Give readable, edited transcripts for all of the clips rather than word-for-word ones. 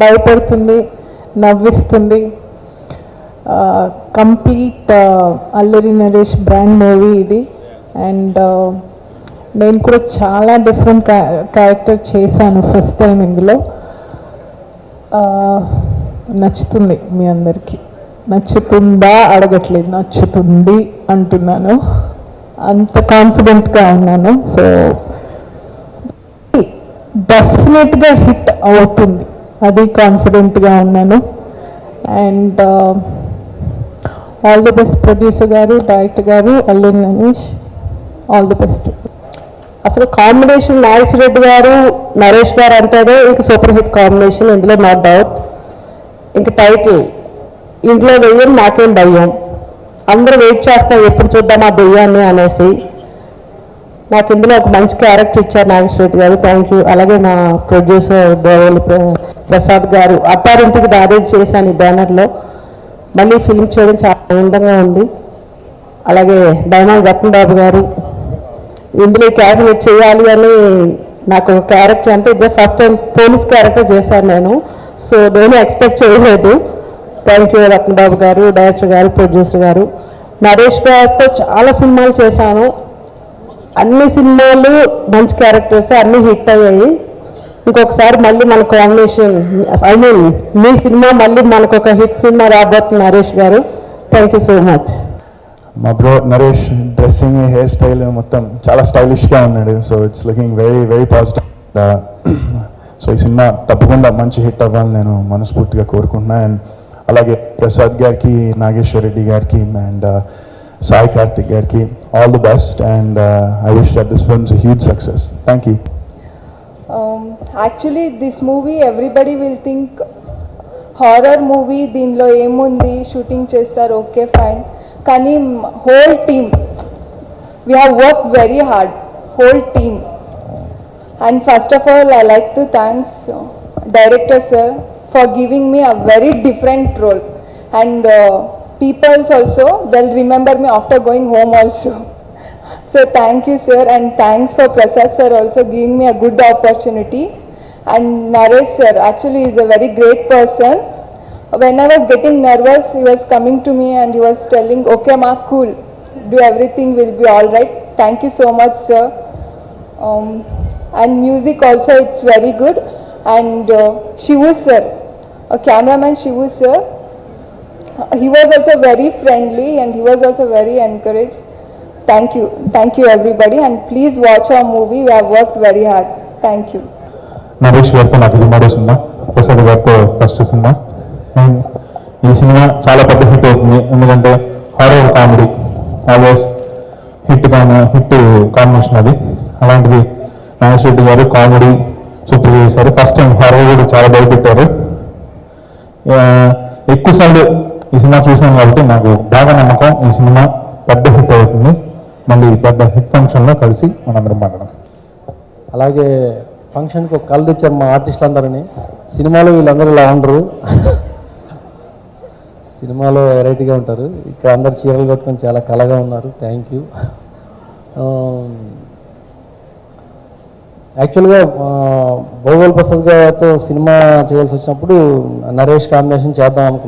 భయపెడుతుంది, నవ్విస్తుంది. Complete Allari Naresh brand movie ఇది. And నేను కూడా చాలా డిఫరెంట్ క్యారెక్టర్ చేశాను ఫస్ట్ టైం ఇందులో. నచ్చుతుంది మీ అందరికీ. నచ్చుతుందా అడగట్లేదు, నచ్చుతుంది అంటున్నాను. అంత కాన్ఫిడెంట్గా ఉన్నాను. సో డెఫినెట్గా హిట్ అవుతుంది, అది కాన్ఫిడెంట్గా ఉన్నాను. And all the best producer గారు, డైరెక్టర్ గారు, Allari Naresh, all the best. అసలు కాంబినేషన్ నాగేశ్వర రెడ్డి గారు నరేష్ గారు అంటేనే ఇంక సూపర్ హిట్ కాంబినేషన్, ఇందులో నో డౌట్. ఇంక టైటిల్ ఇంట్లో దెయ్యం నాకేం భయం, అందరూ వెయిట్ చేస్తారు ఎప్పుడు చూద్దాం ఆ దెయ్యాన్ని అనేసి. నాకు ఇందులో ఒక మంచి క్యారెక్టర్ ఇచ్చారు నాగేశ్వర రెడ్డి గారు, థ్యాంక్ యూ. అలాగే మా ప్రొడ్యూసర్ దేవోలి ప్రసాద్ గారు, అత్తారింటికి దారి చేశాను ఈ బ్యానర్లో. మళ్ళీ ఫిల్మ్ చేయడం చాలా ఆనందంగా ఉంది. అలాగే డైమండ్ రత్నబాబు గారు, ఇందులో ఈ క్యారెక్టర్ చేయాలి అని నాకు ఒక క్యారెక్టర్ అంటే ఇదే ఫస్ట్ టైం పోలీస్ క్యారెక్టర్ చేశాను నేను. సో నేను ఎక్స్పెక్ట్ చేయలేదు. థ్యాంక్ యూ రత్నబాబు గారు, డైరెక్టర్ గారు, ప్రొడ్యూసర్ గారు. నరేష్ గారితో చాలా సినిమాలు చేశాను, అన్ని సినిమాలు మంచి క్యారెక్టర్స్, అన్ని హిట్ అయ్యాయి. ఇంకొకసారి మళ్ళీ మన కాంబినేషన్, ఐ మీన్ మీ సినిమా మళ్ళీ మనకు ఒక హిట్ సినిమా రాబోతుంది నరేష్ గారు. Thank you so much. మా bro Naresh dressing, hair style మొత్తం చాలా స్టైలిష్గా ఉన్నాడు. So it's looking very very positive. సో ఈ సినిమా తప్పకుండా మంచి హిట్ అవ్వాలని నేను మనస్ఫూర్తిగా కోరుకుంటున్నా. అండ్ అలాగే ప్రసాద్ గారికి, నాగేశ్వర రెడ్డి గారికి అండ్ సాయి కార్తిక్ గారికి all the best. And I wish that this film is a huge success. Thank you. Actually this movie everybody will think horror movie, దీనిలో ఏముంది, షూటింగ్ చేస్తారు, ఓకే ఫైన్. కానీ whole team, we have worked very hard, whole team. And first of all I like to thanks director sir for giving me a very different role. And people also, they'll remember me after going home also. So thank you sir, and thanks for Prasad sir also giving me a good opportunity. And Naresh sir actually is a very great person. When I was getting nervous, he was coming to me and he was telling, okay ma, cool, do everything will be all right. Thank you so much sir. And music also, it's very good. And Shivu sir, cameraman Shivu sir, he was also very friendly and he was also very encouraged. Thank you everybody, and please watch our movie. We have worked very hard. Thank you. Naresh గారితో నాకు remand cinema, Prasad గారితో first cinema. And ఈ cinema చాలా పెద్ద hit అవుతుంది, ఎందుకంటే horror comedy always hit combination అది. అలాంటిది నాగేశ్వర రెడ్డి గారు కామెడీ సూపర్ చేశారు. ఫస్ట్ టైం హారర్ కూడా చాలా భయపెట్టారు. ఎక్కువసార్లు ఈ సినిమా చూసాను కాబట్టి నాకు బాగా నమ్మకం ఈ సినిమా పెద్ద హిట్ అవుతుంది. మళ్ళీ పెద్ద హిట్ ఫంక్షన్లో కలిసి మనందరం మాట్లాడడం. అలాగే ఫంక్షన్కి ఒక కళ్ళు తెచ్చారు మా ఆర్టిస్టులందరినీ. సినిమాలో వీళ్ళందరూ ఇలా ఉండరు, సినిమాలో వెరైటీగా ఉంటారు. ఇక్కడ అందరు చీరలు కట్టుకొని చాలా కళగా ఉన్నారు. Thank you. యాక్చువల్గా భోగోల్ ప్రసాద్ గారితో సినిమా చేయాల్సి వచ్చినప్పుడు నరేష్ కాంబినేషన్ చేద్దాం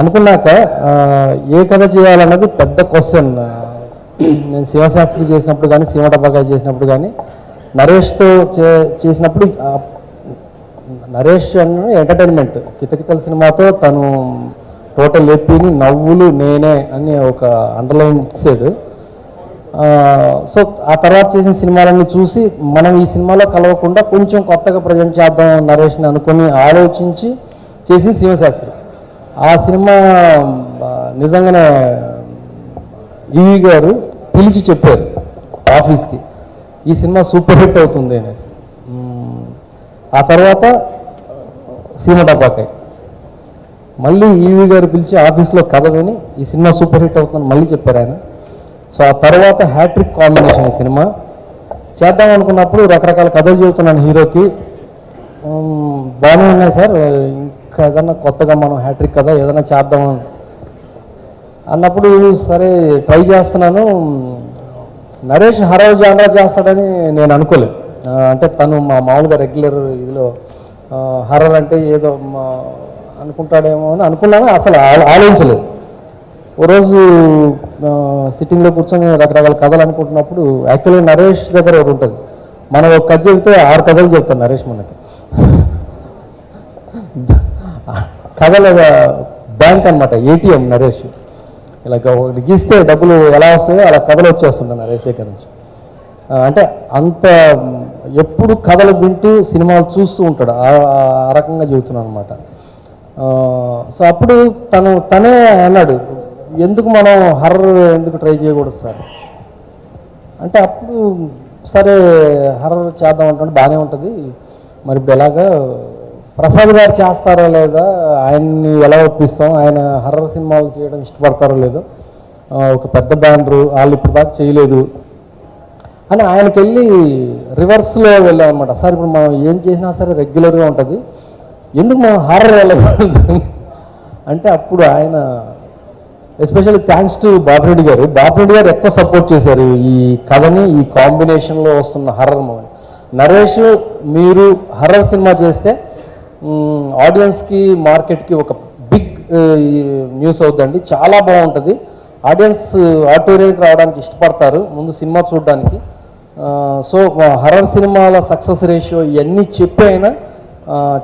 అనుకున్నాక ఏ కథ చేయాలన్నది పెద్ద క్వశ్చన్. నేను శివశాస్త్రి చేసినప్పుడు కానీ, సీమటపాకాయ చేసినప్పుడు కానీ, నరేష్తో చేసినప్పుడు నరేష్ అన్న ఎంటర్టైన్మెంట్, కితకితల సినిమాతో తను టోటల్ ఎప్పిని నవ్వులు నేనే అని ఒక అండర్లైన్ ఇచ్చాడు. సో ఆ తర్వాత చేసిన సినిమాలన్నీ చూసి మనం ఈ సినిమాలో కలవకుండా కొంచెం కొత్తగా ప్రజెంట్ చేద్దాం నరేష్ని అనుకుని ఆలోచించి చేసిన శివశాస్త్రి. ఆ సినిమా నిజంగానే ఈవి గారు పిలిచి చెప్పారు ఆఫీస్కి, ఈ సినిమా సూపర్ హిట్ అవుతుంది అనేసి. ఆ తర్వాత సీమటపాకాయ మళ్ళీ ఈవి గారు పిలిచి ఆఫీస్లో కథ విని ఈ సినిమా సూపర్ హిట్ అవుతుందని మళ్ళీ చెప్పారు ఆయన. సో ఆ తర్వాత హ్యాట్రిక్ కాంబినేషన్ ఈ సినిమా చేద్దాం అనుకున్నప్పుడు రకరకాల కథలు చెబుతున్నాను హీరోకి. బాగానే ఉన్నాయి సార్, ఇంకా ఏదన్నా కొత్తగా మనం హ్యాట్రిక్ కథ ఏదైనా చేద్దాం అన్నప్పుడు సరే ట్రై చేస్తున్నాను. నరేష్ హరవ్ జానరా చేస్తాడని నేను అనుకోలేదు. అంటే తను మామూలుగా రెగ్యులర్ ఇదిలో హర్రర్ అంటే ఏదో అనుకుంటాడేమో అని అనుకున్నాను, అసలు ఆలోచించలేదు. ఓ రోజు సిట్టింగ్లో కూర్చొని రకరకాల కథలు అనుకుంటున్నప్పుడు యాక్చువల్గా నరేష్ దగ్గర ఒకటి ఉంటుంది, మనం ఒక కథ చెబితే 6 కథలు చెప్తాను నరేష్ మనకి. కథల బ్యాంక్ అనమాట, ఏటీఎం నరేష్. ఇలా గీస్తే డబ్బులు ఎలా వస్తాయో అలా కథలు వచ్చేస్తుంది నరేష్ దగ్గర నుంచి. అంటే అంత ఎప్పుడు కథలు వింటూ సినిమాలు చూస్తూ ఉంటాడు, ఆ రకంగా చెబుతున్నాను అనమాట. సో అప్పుడు తనే అన్నాడు, ఎందుకు మనం హర్రర్ ఎందుకు ట్రై చేయకూడదు సార్ అంటే, అప్పుడు సరే హర్రర్ చేద్దాం అంటే బాగానే ఉంటుంది, మరి ఎలాగా ప్రసాద్ గారు చేస్తారా లేదా, ఆయన్ని ఎలా ఒప్పిస్తాం, ఆయన హర్రర్ సినిమాలు చేయడం ఇష్టపడతారో లేదో, ఒక పెద్ద బ్యానరు వాళ్ళు ఇప్పుడు దాకా చేయలేదు అని ఆయనకి వెళ్ళి రివర్స్లో వెళ్ళాం అనమాట. సార్ ఇప్పుడు మనం ఏం చేసినా సరే రెగ్యులర్గా ఉంటుంది, ఎందుకు మనం హారర్ వెళ్ళకూడదు అంటే, అప్పుడు ఆయన ఎస్పెషల్లీ థ్యాంక్స్ టు బాపిరెడ్డి గారు ఎక్కువ సపోర్ట్ చేశారు ఈ కథని, ఈ కాంబినేషన్లో వస్తున్న హర్రర్ మూవీ. నరేష్ మీరు హర్రర్ సినిమా చేస్తే ఆడియన్స్కి మార్కెట్కి ఒక బిగ్ న్యూస్ అవుతుందండి, చాలా బాగుంటుంది, ఆడియన్స్ ఆడిటోరియంకి రావడానికి ఇష్టపడతారు ముందు సినిమా చూడడానికి. సో హర్రర్ సినిమాల సక్సెస్ రేషియో ఇవన్నీ చెప్పి అయినా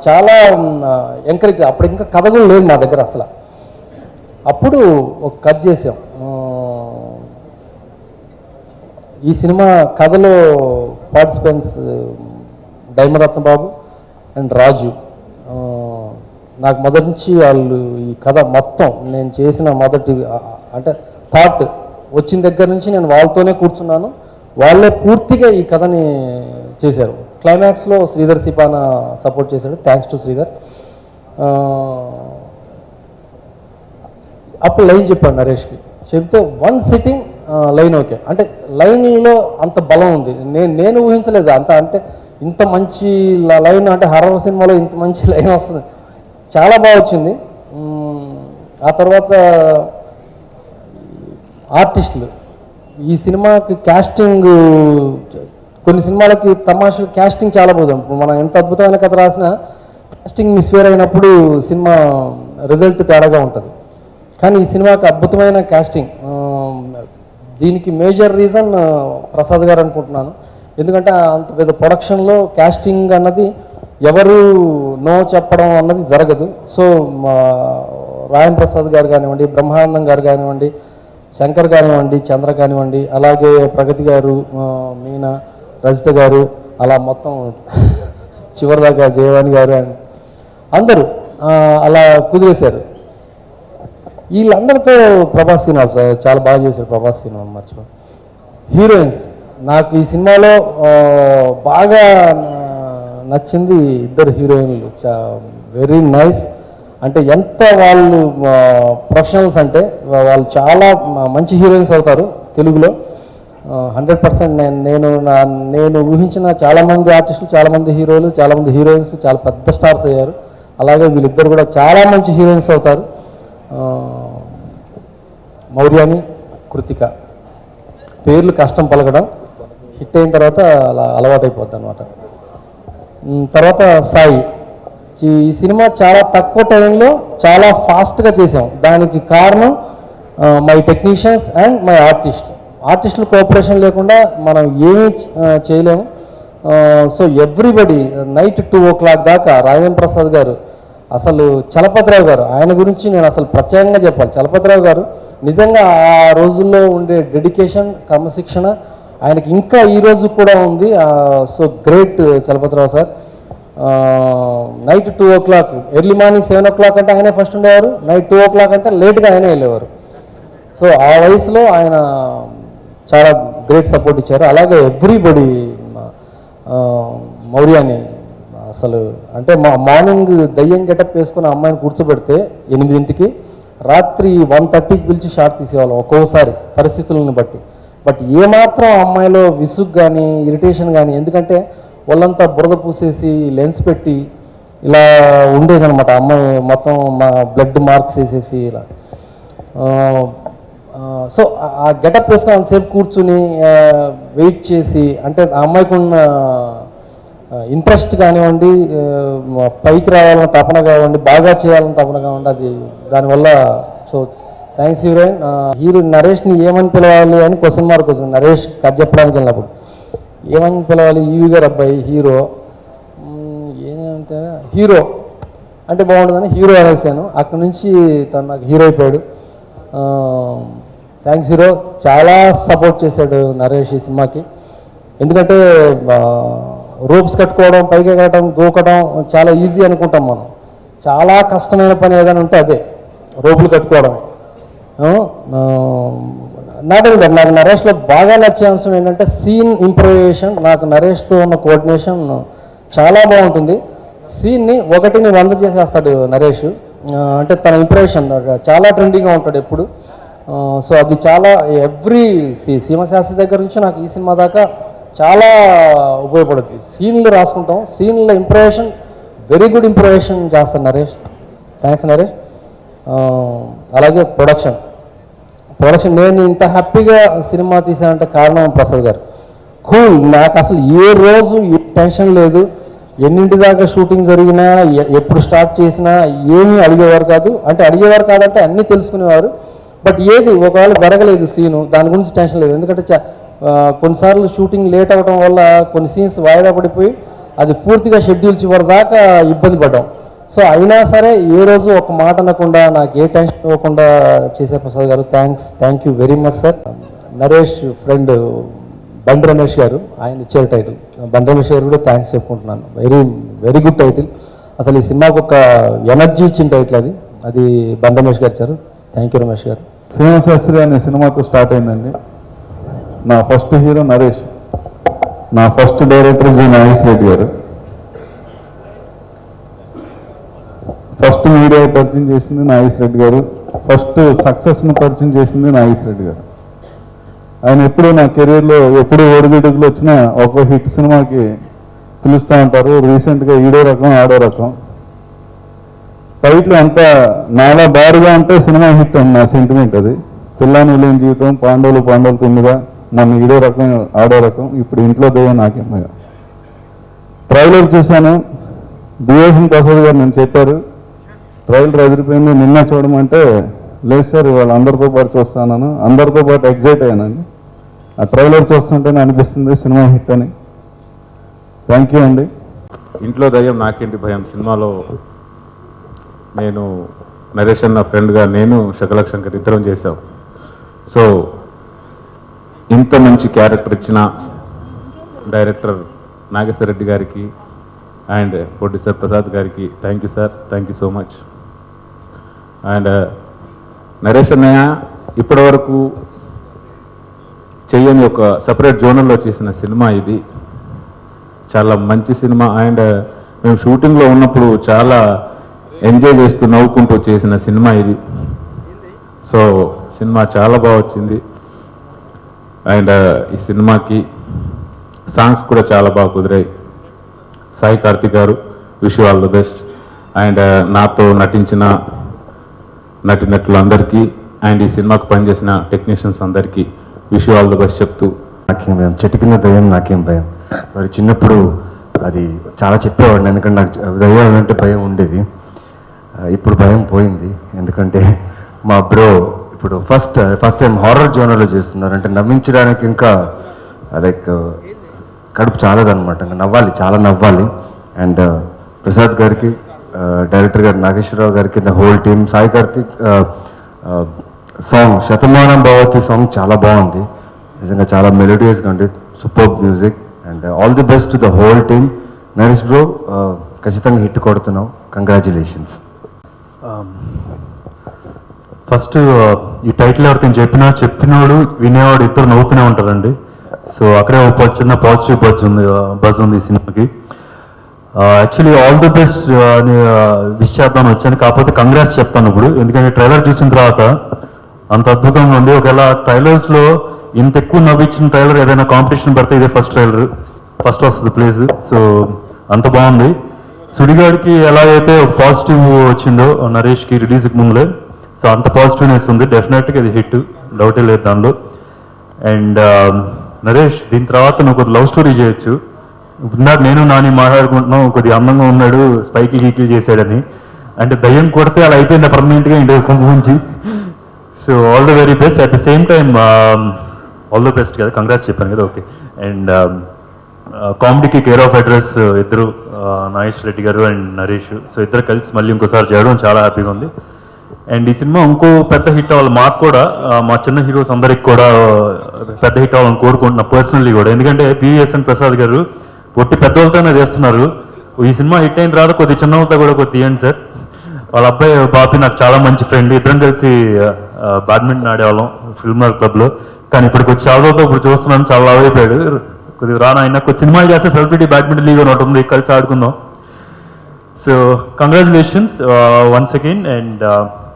చాలా ఎంకరేజ్. అప్పుడు ఇంకా కథ కూడా లేదు మా దగ్గర అసలు. అప్పుడు ఒక కథ చేసాం. ఈ సినిమా కథలో పార్టిసిపెంట్స్ డైమండ్ రత్నబాబు అండ్ రాజు. నాకు మొదటి నుంచి వాళ్ళు ఈ కథ మొత్తం నేను చేసిన మొదటి అంటే థాట్ వచ్చిన దగ్గర నుంచి నేను వాళ్ళతోనే కూర్చున్నాను, వాళ్ళే పూర్తిగా ఈ కథని చేశారు. క్లైమాక్స్లో శ్రీధర్ సిపానా సపోర్ట్ చేశాడు, థ్యాంక్స్ టు శ్రీధర్. అప్పుడు లైన్ చెప్పాను నరేష్కి, చెప్తే 1 సిట్టింగ్ లైన్ ఓకే అంటే, లైన్లో అంత బలం ఉంది, నేను ఊహించలేదు అంత, అంటే ఇంత మంచి లైన్ అంటే హర్రర్ సినిమాలో ఇంత మంచి లైన్ వస్తుంది, చాలా బాగా వచ్చింది. ఆ తర్వాత ఆర్టిస్టులు, ఈ సినిమాకి క్యాస్టింగ్, కొన్ని సినిమాలకి తమాషా క్యాస్టింగ్ చాలా పోదాం, మనం ఎంత అద్భుతమైన కథ రాసినా క్యాస్టింగ్ మిస్ఫేర్ అయినప్పుడు సినిమా రిజల్ట్ తేడాగా ఉంటుంది. కానీ ఈ సినిమాకి అద్భుతమైన క్యాస్టింగ్, దీనికి మేజర్ రీజన్ ప్రసాద్ గారు అనుకుంటున్నాను. ఎందుకంటే అంత పెద్ద ప్రొడక్షన్లో క్యాస్టింగ్ అన్నది ఎవరు నో చెప్పడం అన్నది జరగదు. సో రాయన్ ప్రసాద్ గారు కానివ్వండి, బ్రహ్మానందం గారు కానివ్వండి, శంకర్ కానివ్వండి, చంద్ర కానివ్వండి, అలాగే ప్రగతి గారు, మీనా, రజిత గారు, అలా మొత్తం చివరిదాకా జయవాణి గారు అని అందరూ అలా కుదిరేశారు. వీళ్ళందరితో ప్రభాస్ సినిమా చాలా బాగా చేశారు. ప్రభాస్ సినిమా మర్చిపో. హీరోయిన్స్, నాకు ఈ సినిమాలో బాగా నచ్చింది 2 హీరోయిన్లు, వెరీ నైస్. అంటే ఎంత వాళ్ళు ప్రొఫెషనల్స్ అంటే వాళ్ళు చాలా మంచి హీరోయిన్స్ అవుతారు తెలుగులో 100%. నేను ఊహించిన చాలామంది ఆర్టిస్టులు, చాలామంది హీరోలు, చాలామంది హీరోయిన్స్ చాలా పెద్ద స్టార్స్ అయ్యారు. అలాగే వీళ్ళిద్దరు కూడా చాలా మంచి హీరోయిన్స్ అవుతారు. మౌర్యాని, కృతిక, పేర్లు కష్టం పలకడం, హిట్ అయిన తర్వాత అలా అలవాటైపోద్ది అనమాట. తర్వాత సాయి. ఈ సినిమా చాలా తక్కువ టైంలో చాలా ఫాస్ట్గా చేసాం. దానికి కారణం మై టెక్నీషియన్స్ అండ్ మై ఆర్టిస్టుల కోఆపరేషన్ లేకుండా మనం ఏమీ చేయలేము. సో ఎవ్రీబడి నైట్ 2 o'clock దాకా రాజేంద్ర ప్రసాద్ గారు, అసలు చలపతిరావు గారు, ఆయన గురించి నేను అసలు ప్రత్యేకంగా చెప్పాలి. చలపతిరావు గారు నిజంగా ఆ రోజుల్లో ఉండే డెడికేషన్, క్రమశిక్షణ ఆయనకి ఇంకా ఈ రోజు కూడా ఉంది. So great Chalapathi Rao sir. Night 2 o'clock, early morning 7 o'clock అంటే ఆయనే ఫస్ట్ ఉండేవారు, నైట్ 2 o'clock అంటే లేట్గా ఆయనే వెళ్ళేవారు. సో ఆ వయసులో ఆయన చాలా గ్రేట్ సపోర్ట్ ఇచ్చారు. అలాగే ఎవ్రీబడి, మౌర్యాని అసలు అంటే మార్నింగ్ దయ్యం గెటప్ వేసుకుని అమ్మాయిని కూర్చోబెడితే 8ంటికి, రాత్రి 1:30కి పిలిచి షాట్ తీసేవాళ్ళం ఒక్కోసారి పరిస్థితులను బట్టి. బట్ ఏమాత్రం అమ్మాయిలో విసుగు కానీ ఇరిటేషన్ కానీ, ఎందుకంటే వాళ్ళంతా బురద పూసేసి లెన్స్ పెట్టి ఇలా ఉండేదనమాట. అమ్మాయి మొత్తం మా బ్లడ్ మార్క్స్ వేసేసి ఇలా. సో ఆ గెటప్ వేసుకుని అంతసేపు కూర్చుని వెయిట్ చేసి, అంటే ఆ అమ్మాయికి ఉన్న ఇంట్రెస్ట్ కానివ్వండి, పైకి రావాలన్న తపన కానివ్వండి, బాగా చేయాలన్న తపన కానివ్వండి, అది దానివల్ల. So thanks heroine. హీరో నరేష్ని ఏమని పిలవాలి అని క్వశ్చన్ మార్క్ వచ్చింది. నరేష్ కథ చెప్పడానికి వెళ్ళినప్పుడు ఏమని పిలవాలి, ఈవి గారు అబ్బాయి హీరో, ఏమంటే హీరో అంటే బాగుంటుందని హీరో అనేసాను. అక్కడి నుంచి తను నాకు హీరో అయిపోయాడు. Thanks hero. చాలా సపోర్ట్ చేశాడు నరేష్ ఈ సినిమాకి. ఎందుకంటే రోప్స్ కట్టుకోవడం, పైకి ఎక్కడం, దూకడం చాలా ఈజీ అనుకుంటాం మనం. చాలా కష్టమైన పని ఏదైనా ఉంటే అదే రోపులు కట్టుకోవడం. నాకు నరేష్లో బాగా నచ్చే అంశం ఏంటంటే సీన్ ఇంప్రూవేషన్. నాకు నరేష్తో ఉన్న కోఆర్డినేషన్ చాలా బాగుంటుంది. సీన్ని 1ని 100 చేసేస్తాడు నరేష్. అంటే తన ఇంప్రూవేషన్ చాలా ట్రెండింగ్గా ఉంటాడు ఎప్పుడు. సో అది చాలా ఎవ్రీ సీమశాస్త్రి దగ్గర నుంచి నాకు ఈ సినిమా దాకా చాలా ఉపయోగపడుతుంది. సీన్లు రాసుకుంటాం, సీన్ల ఇంప్రూవేషన్ వెరీ గుడ్ ఇంప్రూవేషన్ చేస్తాడు నరేష్. థ్యాంక్స్ నరేష్. అలాగే ప్రొడక్షన్ నేను ఇంత హ్యాపీగా సినిమా తీసానంటే కారణం ప్రసాద్ గారు. కూల్. నాకు అసలు ఏ రోజు ఏ టెన్షన్ లేదు. ఎన్నింటి దాకా షూటింగ్ జరిగినా, ఎప్పుడు స్టార్ట్ చేసినా ఏమీ అడిగేవారు కాదు. అంటే అడిగేవారు కాదంటే అన్నీ తెలుసుకునేవారు. బట్ ఏది ఒకవేళ జరగలేదు సీను, దాని గురించి టెన్షన్ లేదు. ఎందుకంటే కొన్నిసార్లు షూటింగ్ లేట్ అవ్వడం వల్ల కొన్ని సీన్స్ వాయిదా పడిపోయి అది పూర్తిగా షెడ్యూల్ చివరి దాకా ఇబ్బంది పడ్డాం. సో అయినా సరే ఏ రోజు ఒక మాట అనకుండా, నాకు ఏ టెన్షన్ ఇవ్వకుండా చేసే ప్రసాద్ గారు thank you very much sir. Naresh friend బండి రమేష్ గారు, ఆయన ఇచ్చారు టైటిల్. బండి రమేష్ గారు కూడా థ్యాంక్స్ చెప్పుకుంటున్నాను. Very good title. అసలు ఈ సినిమాకు ఒక ఎనర్జీ ఇచ్చిన టైటిల్ అది బండి రమేష్ గారు ఇచ్చారు. థ్యాంక్ యూ రమేష్ గారు. శ్రీనివాసశాస్త్రి అనే సినిమాతో స్టార్ట్ అయిందండి. నా ఫస్ట్ హీరో నరేష్, నా first director G Nageswara Reddy గారు, ఫస్ట్ మీడియా పరిచయం చేసింది నాగేశ్వర రెడ్డి గారు, ఫస్ట్ సక్సెస్ను పరిచయం చేసింది నాగేశ్వర రెడ్డి గారు. ఆయన ఎప్పుడు నా కెరీర్లో ఎప్పుడు ఒడిదుడుకులు వచ్చినా ఒక హిట్ సినిమాకి పిలుస్తూ ఉంటారు. రీసెంట్గా ఈడో రకం ఆడో రకం టైటిల్ అంతా నాలా భారీగా ఉంటే సినిమా హిట్ అని నా సెంటిమెంట్. అది పిల్లాని లేని జీవితం, పాండవులు 9గా, మన ఈడో రకం ఆడో రకం, ఇప్పుడు ఇంట్లో దయ్యం నాకేమయ్యా. ట్రైలర్ చూశాను. బిఎస్ఎన్ ప్రసాద్ గారు నేను చెప్పారు ట్రైలర్ ఎదిరిపోయింది, నిన్న చూడమంటే లేదు సార్ ఇవాళ అందరితో పాటు చూస్తాను, అందరితో పాటు ఎగ్జైట్ అయ్యానండి. ఆ ట్రైలర్ చూస్తుంటేనే అనిపిస్తుంది సినిమా హిట్ అని. థ్యాంక్ యూ అండి. ఇంట్లో దయ్యం నాకేంటి భయం సినిమాలో నేను నరేష్ అన్న ఫ్రెండ్గా నేను శకలక్ శంకర్ ఇద్దరం చేశాం. సో ఇంత మంచి క్యారెక్టర్ ఇచ్చిన డైరెక్టర్ నాగేశ్వర రెడ్డి గారికి అండ్ ప్రొడ్యూసర్ ప్రసాద్ గారికి thank you sir, thank you so much. And Naresh అన్నయ్య ఇప్పటివరకు చెయ్యని ఒక సపరేట్ జోనల్లో చేసిన సినిమా ఇది. చాలా మంచి సినిమా. అండ్ మేము షూటింగ్లో ఉన్నప్పుడు చాలా ఎంజాయ్ చేస్తూ నవ్వుకుంటూ చేసిన సినిమా ఇది. సో సినిమా చాలా బాగా వచ్చింది. అండ్ ఈ సినిమాకి సాంగ్స్ కూడా చాలా బాగా కుదిరాయి. సాయి కార్తిక్ గారు, wish you all the best. And నాతో నటించిన నటినటులందరికీ అండ్ ఈ సినిమాకు పనిచేసిన టెక్నీషియన్స్ అందరికీ wish you all the best చెప్తూ. నాకేం భయం, చెట్టు కింద దయ్యం నాకేం భయం. మరి చిన్నప్పుడు అది చాలా చెప్పేవాడిని, ఎందుకంటే నాకు దయ్యం అంటే భయం ఉండేది. ఇప్పుడు భయం పోయింది, ఎందుకంటే మా బ్రో ఇప్పుడు ఫస్ట్ టైం హారర్ జోనర్లో చేస్తున్నారు. అంటే నవ్వించడానికి ఇంకా లైక్ కడుపు చాలదనమాట, ఇంకా నవ్వాలి, చాలా నవ్వాలి. అండ్ ప్రసాద్ గారికి, డైరెక్టర్ గారు నాగేశ్వరరావు గారికి, the whole team, Sai Karthik song Shatamanam Bhavati song చాలా బాగుంది, నిజంగా చాలా మెలోడియస్గా ఉంది, super music. And all the best to the whole team. Naresh bro ఖచ్చితంగా హిట్ కొడుతున్నావు, కంగ్రాచులేషన్స్. ఫస్ట్ ఈ టైటిల్ ఎవరికైనా చెప్పినవాడు వినేవాడు ఇద్దరు నవ్వుతూనే ఉంటారండి. సో అక్కడే ఒక చిన్న పాజిటివ్ బజ్ ఉంది ఈ సినిమాకి. యాక్చువల్లీ ఆల్ ది బెస్ట్ అని విష్ చేద్దామని వచ్చాను, కాకపోతే కంగ్రాట్స్ చెప్తాను ఇప్పుడు, ఎందుకంటే ట్రైలర్ చూసిన తర్వాత అంత అద్భుతంగా ఉంది. ఒకవేళ ట్రైలర్స్లో ఇంత ఎక్కువ నవ్వించిన ట్రైలర్ ఏదైనా కాంపిటీషన్ పెడితే ఇదే ఫస్ట్ వస్తుంది ప్లీజ్. సో అంత బాగుంది. సుడిగాడికి ఎలాగైతే పాజిటివ్ వచ్చిందో నరేష్కి రిలీజ్కి ముందులే, సో అంత పాజిటివ్నెస్ ఉంది. డెఫినెట్గా ఇది హిట్, డౌటే లేదు దానిలో. అండ్ నరేష్ దీని తర్వాత నువ్వు ఒక లవ్ స్టోరీ చేయొచ్చు, ఇందాక నేను నాని మాట్లాడుకుంటున్నాం, కొద్దిగా అందంగా ఉన్నాడు, స్పైకి హీట్లు చేశాడని. అంటే దయ్యం కొడితే అలా అయిపోయింది పర్మనెంట్గా ఇంటి కుంభంచి. So all the very best. At the same time all the best కదా, కంగ్రాట్స్ చెప్పాను కదా, ఓకే. అండ్ కామెడీకి కేర్ ఆఫ్ అడ్రస్ ఇద్దరు, నాగేష్ రెడ్డి గారు అండ్ నరేష్. సో ఇద్దరు కలిసి మళ్ళీ ఇంకోసారి చేయడం చాలా హ్యాపీగా ఉంది. అండ్ ఈ సినిమా ఇంకో పెద్ద హిట్ అవ్వాలి, మాకు కూడా, మా చిన్న హీరోస్ అందరికి కూడా పెద్ద హిట్ అవ్వాలని కోరుకుంటున్నా పర్సనల్లీ కూడా. ఎందుకంటే పివిఎస్ఎన్ ప్రసాద్ గారు పొట్టి పెద్దవాళ్ళతోనే చేస్తున్నారు. ఈ సినిమా హిట్ అయిన తర్వాత కొద్ది చిన్నవాళ్ళతో కూడా కొద్ది తీయండి సార్. వాళ్ళ అబ్బాయి బాపి నాకు చాలా మంచి ఫ్రెండ్, ఇద్దరం కలిసి బ్యాడ్మింటన్ ఆడేవాళ్ళం ఫిల్మర్ క్లబ్లో. కానీ ఇప్పటికి వచ్చి చాలా రోజులతో ఇప్పుడు చూస్తున్నాను, చాలా లావ్ అయిపోయాడు. కొద్దిగా రాను ఆయన కొద్ది సినిమాలు చేస్తే సెలబ్రిటీ బ్యాడ్మింటన్ లీగ్ అని ఒకటి ఉంది, కలిసి ఆడుకుందాం. So congratulations once again and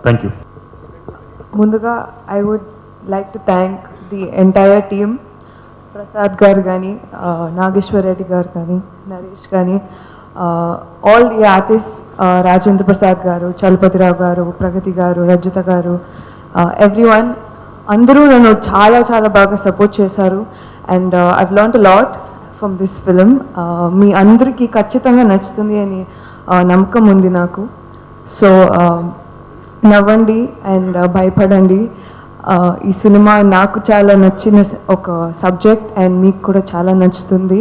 thank you. ముందుగా I would like to thank the entire team, Prasad గారు కానీ, నాగేశ్వర్ రెడ్డి గారు కానీ, నరేష్ కానీ, all the artist, Rajendra Prasad గారు, చలపతిరావు గారు, ప్రగతి గారు, రజిత గారు, ఎవ్రీవన్, అందరూ నన్ను చాలా చాలా బాగా సపోర్ట్ చేశారు. And I've learned a lot from this film. మీ అందరికీ ఖచ్చితంగా నచ్చుతుంది అని నమ్మకం ఉంది నాకు. సో నవ్వండి అండ్ భయపడండి. ఈ సినిమా నాకు చాలా నచ్చిన ఒక సబ్జెక్ట్ అండ్ మీకు కూడా చాలా నచ్చుతుంది.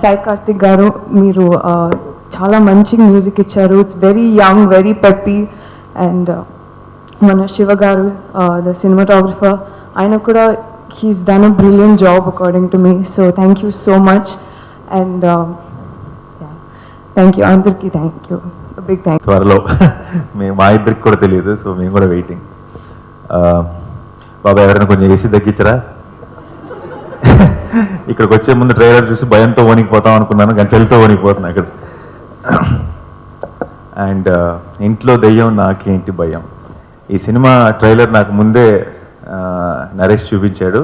సాయి కార్తిక్ గారు, మీరు చాలా మంచి మ్యూజిక్ ఇచ్చారు. It's very young, very peppy. And మన శివ గారు, ద సినిమాటోగ్రఫర్, ఆయన కూడా he's done a brilliant job according to me. So thank you so much. And thank you అందరికీ, థ్యాంక్ యూ, బిగ్ థ్యాంక్. త్వరలో మా ఇద్దరికి కూడా తెలియదు, సో మేము కూడా వెయిటింగ్. బాబా ఎవరైనా కొంచెం ఏసీ తగ్గించరా? ఇక్కడికి వచ్చే ముందు ట్రైలర్ చూసి భయంతో వణికిపోతాం అనుకున్నాను, కానీ చలితో వణికిపోతున్నా ఇక్కడ. అండ్ ఇంట్లో దెయ్యం నాకేంటి భయం, ఈ సినిమా ట్రైలర్ నాకు ముందే నరేష్ చూపించాడు.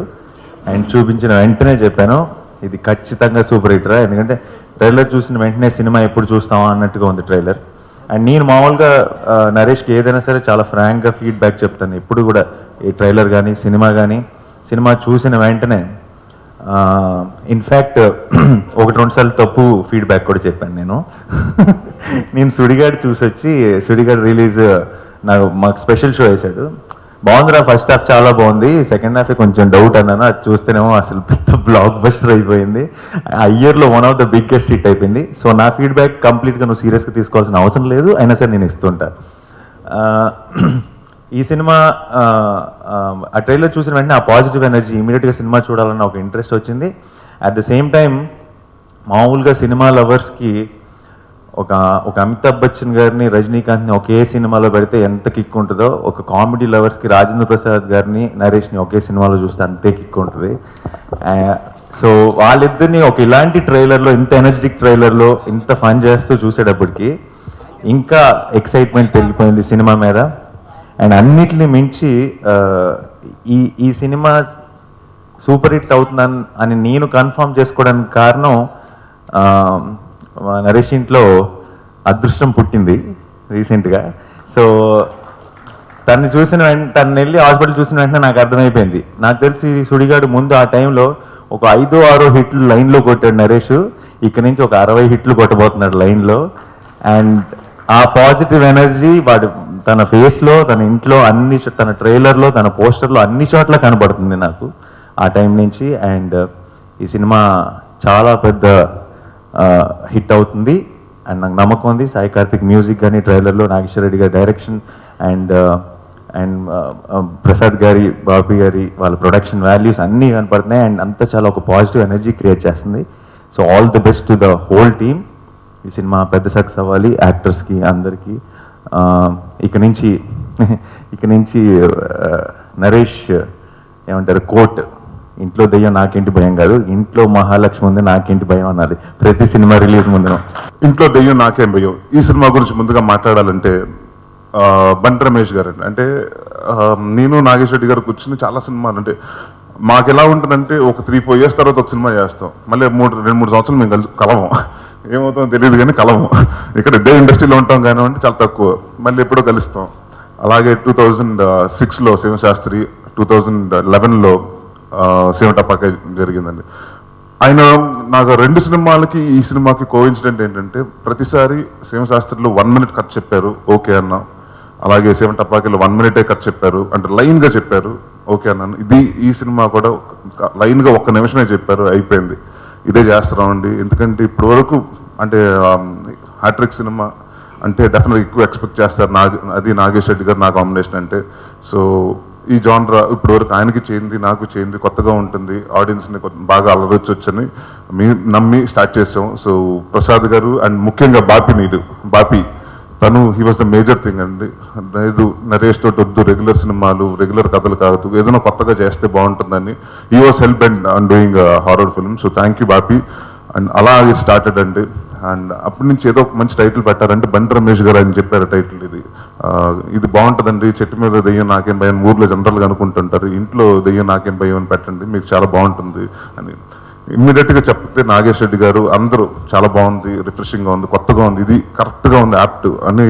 అండ్ చూపించిన వెంటనే చెప్పాను ఇది ఖచ్చితంగా సూపర్ హిట్ రా, ఎందుకంటే ట్రైలర్ చూసిన వెంటనే సినిమా ఎప్పుడు చూస్తామా అన్నట్టుగా ఉంది ట్రైలర్. అండ్ నేను మామూలుగా నరేష్కి ఏదైనా సరే చాలా ఫ్రాంక్గా ఫీడ్బ్యాక్ చెప్తాను ఎప్పుడు కూడా, ఈ ట్రైలర్ కానీ సినిమా కానీ. సినిమా చూసిన వెంటనే ఇన్ఫ్యాక్ట్ ఒకటి రెండు సార్లు తప్పు ఫీడ్బ్యాక్ కూడా చెప్పాను నేను. నేను సుడిగాడు చూసి వచ్చి, సుడిగాడు రిలీజ్ మాకు స్పెషల్ షో వేశాడు, బాగుందిరా ఫస్ట్ హాఫ్ చాలా బాగుంది, సెకండ్ హాఫ్ కొంచెం డౌట్ అన్నాను. అది చూస్తేనేమో అసలు పెద్ద బ్లాక్ బస్టర్ అయిపోయింది, ఆ ఇయర్లో one of the biggest hit అయిపోయింది. సో నా ఫీడ్బ్యాక్ కంప్లీట్గా నువ్వు సీరియస్గా తీసుకోవాల్సిన అవసరం లేదు, అయినా సరే నేను ఇస్తుంటా. ఈ సినిమా ఆ ట్రైలర్ చూసిన వెంటనే ఆ పాజిటివ్ ఎనర్జీ, ఇమీడియట్గా సినిమా చూడాలన్న ఒక ఇంట్రెస్ట్ వచ్చింది. అట్ ద సేమ్ టైం మామూలుగా సినిమా లవర్స్కి ఒక అమితాబ్ బచ్చన్ గారిని, రజనీకాంత్ని ఒకే సినిమాలో పెడితే ఎంత కిక్ ఉంటుందో, ఒక కామెడీ లవర్స్కి రాజేంద్ర ప్రసాద్ గారిని, నరేష్ని ఒకే సినిమాలో చూస్తే అంతే కిక్ ఉంటుంది. సో వాళ్ళిద్దరిని ఒక ఇలాంటి ట్రైలర్లో, ఇంత ఎనర్జెటిక్ ట్రైలర్లో ఇంత ఫన్ చేస్తూ చూసేటప్పటికి ఇంకా ఎక్సైట్మెంట్ పెరిగిపోయింది సినిమా మీద. అండ్ అన్నిటిని మించి ఈ సినిమా సూపర్ హిట్ అవుతుందని అని నేను కన్ఫర్మ్ చేసుకోవడానికి కారణం, నరేష్ ఇంట్లో అదృష్టం పుట్టింది రీసెంట్గా. సో తను వెళ్ళి హాస్పిటల్ చూసిన వెంటనే నాకు అర్థమైపోయింది. నాకు తెలిసి సుడిగాడు ముందు ఆ టైంలో ఒక 5-6 హిట్లు లైన్లో కొట్టాడు నరేష్, ఇక్కడ నుంచి ఒక 60 హిట్లు కొట్టబోతున్నాడు లైన్లో. అండ్ ఆ పాజిటివ్ ఎనర్జీ వాడు తన ఫేస్లో, తన ఇంట్లో, తన ట్రైలర్లో, తన పోస్టర్లో అన్ని చోట్ల కనబడుతుంది నాకు ఆ టైం నుంచి. అండ్ ఈ సినిమా చాలా పెద్ద హిట్ అవుతుంది అండ్ నాకు నమ్మకం ఉంది. సాయి కార్తిక్ మ్యూజిక్ కానీ, ట్రైలర్లో నాగేశ్వర రెడ్డి గారి డైరెక్షన్ అండ్ ప్రసాద్ గారి, బాబీ గారి వాళ్ళ ప్రొడక్షన్ వాల్యూస్ అన్నీ కనపడుతున్నాయి. అండ్ అంతా చాలా ఒక పాజిటివ్ ఎనర్జీ క్రియేట్ చేస్తుంది. So all the best to the whole team. ఈ సినిమా పెద్ద సక్సెస్ అవ్వాలి, యాక్టర్స్కి అందరికీ. ఇక నుంచి నరేష్ ఏమంటారు కోట్, ఇంట్లో దెయ్యం నాకేంటి భయం కాదు, ఇంట్లో మహాలక్ష్మి ఉంది నాకేంటి భయం అన్నది ప్రతి సినిమా రిలీజ్ ముందు. ఇంట్లో దెయ్యం నాకేం భయం. ఈ సినిమా గురించి ముందుగా మాట్లాడాలంటే బండి రమేష్ గారు అంటే నేను నాగేశ్వర రెడ్డి గారు కూర్చుని చాలా సినిమాలు, అంటే మాకు ఎలా ఉంటుందంటే ఒక 3-4 years తర్వాత ఒక సినిమా చేస్తాం, మళ్ళీ 2-3 సంవత్సరాలు మేము కలవం, ఏమవుతుందో తెలియదు కానీ కలవం. ఇక్కడ ఇదే ఇండస్ట్రీలో ఉంటాం కానివ్వండి, చాలా తక్కువ, మళ్ళీ ఎప్పుడో కలుస్తాం. అలాగే 2006లో శివశాస్త్రి, 2011లో శివటపాక జరిగిందండి. ఆయన నాకు 2 సినిమాలకి ఈ సినిమాకి కోఇన్సిడెంట్ ఏంటంటే, ప్రతిసారి శివశాస్త్రిలో 1 minute కట్ చెప్పారు, ఓకే అన్నా. అలాగే శివన్ టపాకిలో 1 minute కట్ చెప్పారు, అంటే లైన్గా చెప్పారు, ఓకే అన్నాను. ఈ సినిమా కూడా లైన్గా 1 నిమిషమే చెప్పారు, అయిపోయింది. ఇదే చేస్తున్నామండి. ఎందుకంటే ఇప్పటి వరకు అంటే హ్యాట్రిక్ సినిమా అంటే డెఫినెట్గా ఎక్కువ ఎక్స్పెక్ట్ చేస్తారు. అది నాగేష్ రెడ్డి గారు నా కాంబినేషన్ అంటే. సో ఈ జానరా ఇప్పటి వరకు ఆయనకి చేయింది, నాకు చేయింది, కొత్తగా ఉంటుంది, ఆడియన్స్ని బాగా అలరొచ్చని నమ్మి స్టార్ట్ చేసాం. సో ప్రసాద్ గారు అండ్ ముఖ్యంగా బాపి తను he was the major thing అండి. లేదు నరేష్ తోటి వద్దు, రెగ్యులర్ సినిమాలు రెగ్యులర్ కథలు కాదు, ఏదైనా కొత్తగా చేస్తే బాగుంటుందని he was help and doing horror film. So thank you Bapi. And అలా అది స్టార్టెడ్ అండి. అండ్ అప్పటి నుంచి ఏదో మంచి టైటిల్ పెట్టారంటే బండి రమేష్ గారు అని చెప్పారు టైటిల్. ఇది బాగుంటుందండి, చెట్టు మీద దెయ్యం నాకేం భయం, ఊర్లో జనరల్గా అనుకుంటుంటారు, ఇంట్లో దెయ్యం నాకేం భయం అని పెట్టండి, మీకు చాలా బాగుంటుంది అని ఇమ్మీడియట్గా చెప్తే నాగేష్ రెడ్డి గారు అందరూ చాలా బాగుంది, రిఫ్రెషింగ్గా ఉంది, కొత్తగా ఉంది, ఇది కరెక్ట్గా ఉంది, యాప్ట్ అని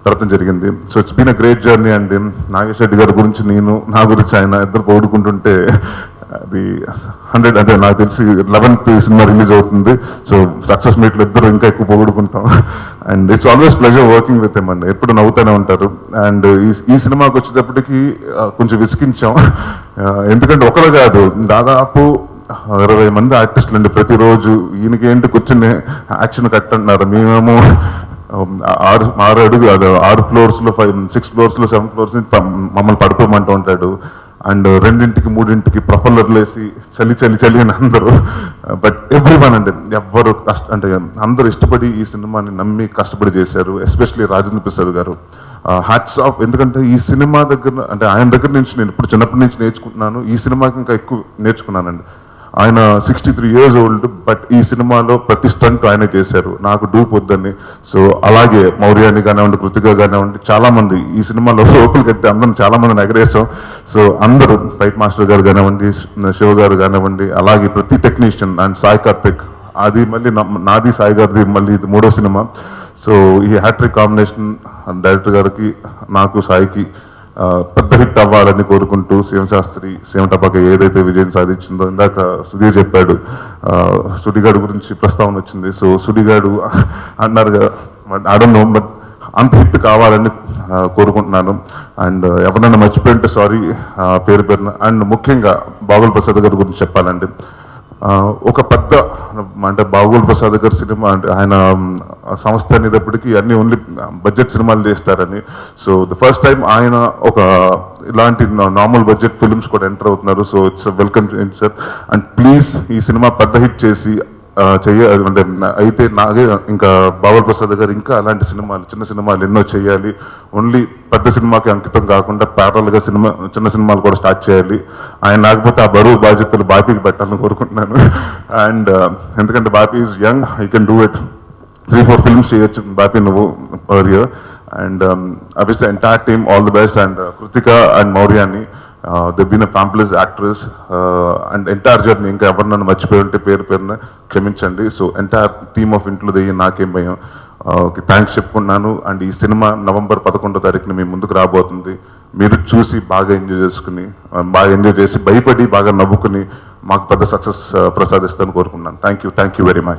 పెట్టడం జరిగింది. So it's been a great journey అండి. నాగేష్ రెడ్డి గారి గురించి నేను, నా గురించి ఆయన ఇద్దరు పోడుకుంటుంటే అది 100 అంటే నాకు తెలిసి 11th సినిమా రిలీజ్ అవుతుంది. సో సక్సెస్ మీట్లు ఇద్దరు ఇంకా ఎక్కువ పొగుడుకుంటాం. And it's always pleasure working with him అండి, ఎప్పుడు నవ్వుతూనే ఉంటారు. అండ్ ఈ సినిమాకి వచ్చేటప్పటికి కొంచెం విసిగించాం, ఎందుకంటే ఒకరు కాదు, దాదాపు 20 మంది ఆర్టిస్టులు అండి. ప్రతిరోజు ఈయనకి ఏంటి కూర్చుని యాక్షన్ కట్ అంటున్నారు, మేమేమో 6 ఫ్లోర్స్లో 6 ఫ్లోర్స్లో 7 ఫ్లోర్స్ మమ్మల్ని పడిపోమంటూ ఉంటాడు. అండ్ 2ంటికి 3ంటికి ప్రొఫెల్లర్లు వేసి చలి అని అందరూ. బట్ ఎవ్రీవన్ అండి, ఎవ్వరు అంటే అందరూ ఇష్టపడి ఈ సినిమాని నమ్మి కష్టపడి చేశారు. ఎస్పెషలీ రాజేంద్ర ప్రసాద్ గారు హ్యాట్స్ ఆఫ్. ఎందుకంటే ఈ సినిమా దగ్గర అంటే ఆయన దగ్గర నుంచి నేను ఇప్పుడు చిన్నప్పటి నుంచి నేర్చుకుంటున్నాను, ఈ సినిమాకి ఇంకా ఎక్కువ నేర్చుకున్నానండి. ఆయన 63 years old, బట్ ఈ సినిమాలో ప్రతి స్టంట్ ఆయనే చేశారు, నాకు డూప్ వద్దని. సో అలాగే మౌర్యాని కానివ్వండి, కృతిక కానివ్వండి, చాలా మంది ఈ సినిమాలో లోపలికి వెళ్తే అందరం చాలా మందిని ఎగరేసాం. సో అందరూ ఫైట్ మాస్టర్ గారు కానివ్వండి, శివ గారు కానివ్వండి, అలాగే ప్రతి టెక్నీషియన్ అండ్ సాయి కార్తిక్, అది మళ్ళీ నాది సాయి గారిది మళ్ళీ ఇది 3వ సినిమా. సో ఈ హ్యాట్రిక్ కాంబినేషన్ డైరెక్టర్ గారికి, నాకు, సాయికి పెద్ద హిట్ అవ్వాలని కోరుకుంటూ శివశాస్త్రి టపాక ఏదైతే విజయం సాధించిందో, ఇందాక సుధీర్ చెప్పాడు, సుడిగాడు గురించి ప్రస్తావన వచ్చింది. సో సుడిగాడు అన్నారు కదా, అడను బట్ అంత హిట్ కావాలని కోరుకుంటున్నాను. అండ్ ఎవరన్నా మర్చిపోయింటే సారీ పేరున. అండ్ ముఖ్యంగా బాగుల్ ప్రసాద్ గారి గురించి చెప్పాలండి. ఒక పెద్ద అంటే బాగుల్ ప్రసాద్ గారి సినిమా అంటే ఆయన సంస్థ అనేటప్పటికీ అన్ని ఓన్లీ బడ్జెట్ సినిమాలు చేస్తారని. సో ద ఫస్ట్ టైం ఆయన ఒక ఇలాంటి నార్మల్ బడ్జెట్ ఫిల్మ్స్ కూడా ఎంటర్ అవుతున్నారు. So it's welcome sir. And please ఈ సినిమా పెద్ద హిట్ చేసి అంటే అయితే నాగే ఇంకా బాబుల్ ప్రసాద్ గారు ఇంకా అలాంటి సినిమాలు, చిన్న సినిమాలు ఎన్నో చేయాలి. ఓన్లీ పెద్ద సినిమాకి అంకితం కాకుండా ప్యారల్గా చిన్న సినిమాలు కూడా స్టార్ట్ చేయాలి. ఆయన లేకపోతే ఆ బరువు బాధ్యతలు బాపీకి పెట్టాలని కోరుకుంటున్నాను. అండ్ ఎందుకంటే Bapi is young, I can do it. 3-4 films చేయొచ్చు బాపీ నువ్వు per year. And I wish the entire team all the best. And Krittika and మౌర్యాని, they've been a fabulous actress and entire journey. ఇంకా ఎవరు నన్ను మర్చిపోయి ఉంటే పేరున క్షమించండి. సో ఎంటైర్ టీమ్ ఆఫ్ ఇంట్లో దెయ్యం నాకేం భయం థ్యాంక్స్ చెప్పుకున్నాను. అండ్ ఈ సినిమా November 11వ తారీఖున మీ ముందుకు రాబోతుంది. మీరు చూసి బాగా ఎంజాయ్ చేసి భయపడి బాగా నవ్వుకుని మాకు పెద్ద సక్సెస్ ప్రసాదిస్తాను కోరుకున్నాను. Thank you very much.